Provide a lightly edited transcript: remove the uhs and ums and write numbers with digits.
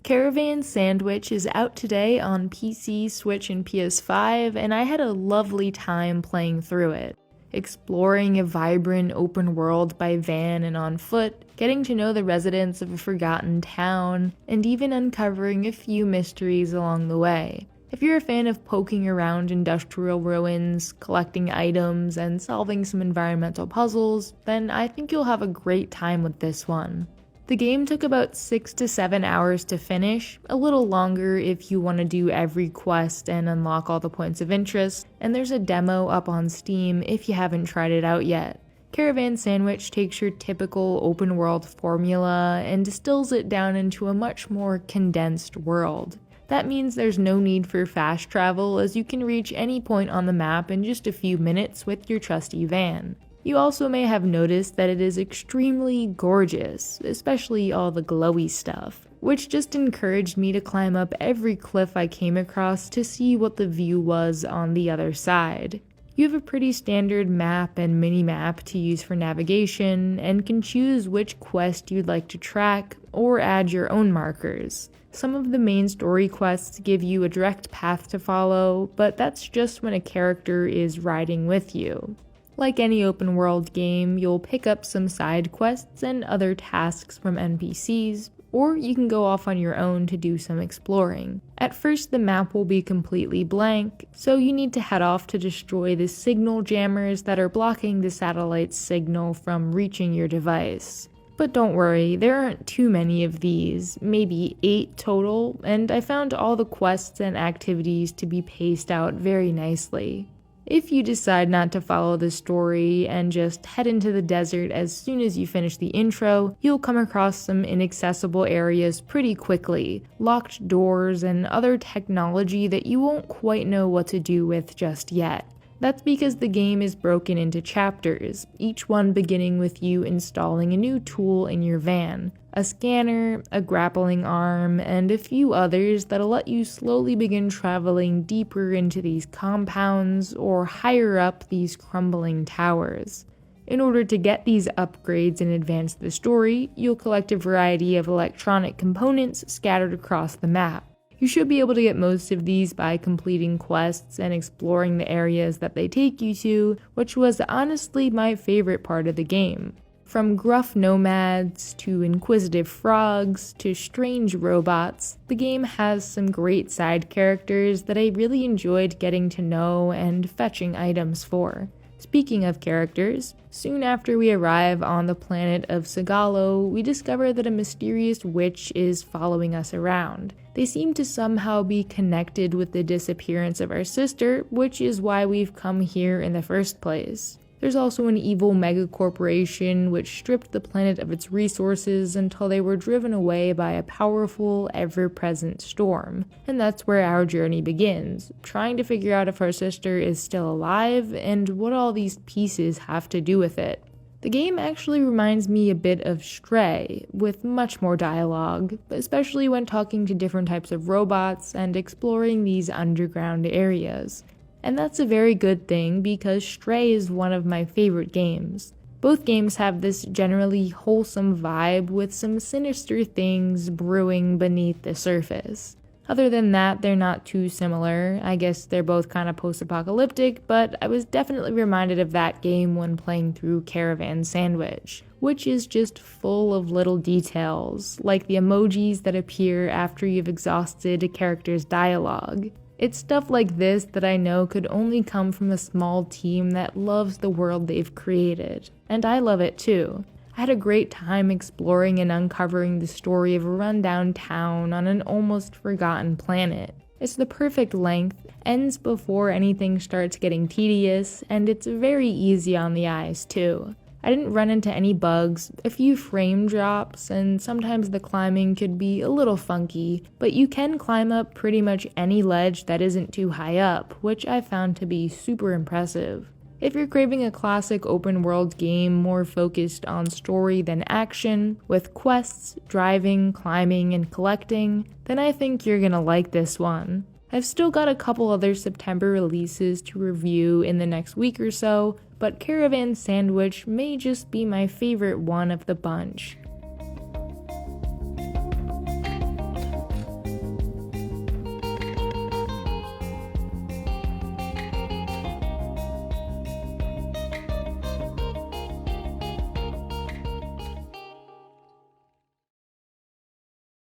Caravan SandWitch is out today on PC, Switch, and PS5, and I had a lovely time playing through it. Exploring a vibrant open world by van and on foot, getting to know the residents of a forgotten town, and even uncovering a few mysteries along the way. If you're a fan of poking around industrial ruins, collecting items, and solving some environmental puzzles, then I think you'll have a great time with this one. The game took about 6 to 7 hours to finish, a little longer if you want to do every quest and unlock all the points of interest, and there's a demo up on Steam if you haven't tried it out yet. Caravan SandWitch takes your typical open world formula and distills it down into a much more condensed world. That means there's no need for fast travel, as you can reach any point on the map in just a few minutes with your trusty van. You also may have noticed that it is extremely gorgeous, especially all the glowy stuff, which just encouraged me to climb up every cliff I came across to see what the view was on the other side. You have a pretty standard map and mini-map to use for navigation, and can choose which quest you'd like to track, or add your own markers. Some of the main story quests give you a direct path to follow, but that's just when a character is riding with you. Like any open world game, you'll pick up some side quests and other tasks from NPCs, or you can go off on your own to do some exploring. At first, the map will be completely blank, so you need to head off to destroy the signal jammers that are blocking the satellite's signal from reaching your device. But don't worry, there aren't too many of these, maybe 8 total, and I found all the quests and activities to be paced out very nicely. If you decide not to follow the story and just head into the desert as soon as you finish the intro, you'll come across some inaccessible areas pretty quickly, locked doors and other technology that you won't quite know what to do with just yet. That's because the game is broken into chapters, each one beginning with you installing a new tool in your van. A scanner, a grappling arm, and a few others that'll let you slowly begin traveling deeper into these compounds or higher up these crumbling towers. In order to get these upgrades and advance the story, you'll collect a variety of electronic components scattered across the map. You should be able to get most of these by completing quests and exploring the areas that they take you to, which was honestly my favorite part of the game. From gruff nomads, to inquisitive frogs, to strange robots, the game has some great side characters that I really enjoyed getting to know and fetching items for. Speaking of characters, soon after we arrive on the planet of Sagalo, we discover that a mysterious witch is following us around. They seem to somehow be connected with the disappearance of our sister, which is why we've come here in the first place. There's also an evil megacorporation which stripped the planet of its resources until they were driven away by a powerful, ever-present storm. And that's where our journey begins, trying to figure out if our sister is still alive and what all these pieces have to do with it. The game actually reminds me a bit of Stray, with much more dialogue, especially when talking to different types of robots and exploring these underground areas. And that's a very good thing because Stray is one of my favorite games. Both games have this generally wholesome vibe with some sinister things brewing beneath the surface. Other than that, they're not too similar. I guess they're both kind of post-apocalyptic, but I was definitely reminded of that game when playing through Caravan SandWich, which is just full of little details, like the emojis that appear after you've exhausted a character's dialogue. It's stuff like this that I know could only come from a small team that loves the world they've created, and I love it too. I had a great time exploring and uncovering the story of a rundown town on an almost forgotten planet. It's the perfect length, ends before anything starts getting tedious, and it's very easy on the eyes too. I didn't run into any bugs, a few frame drops, and sometimes the climbing could be a little funky, but you can climb up pretty much any ledge that isn't too high up, which I found to be super impressive. If you're craving a classic open world game more focused on story than action, with quests, driving, climbing, and collecting, then I think you're gonna like this one. I've still got a couple other September releases to review in the next week or so, but Caravan SandWich may just be my favorite one of the bunch.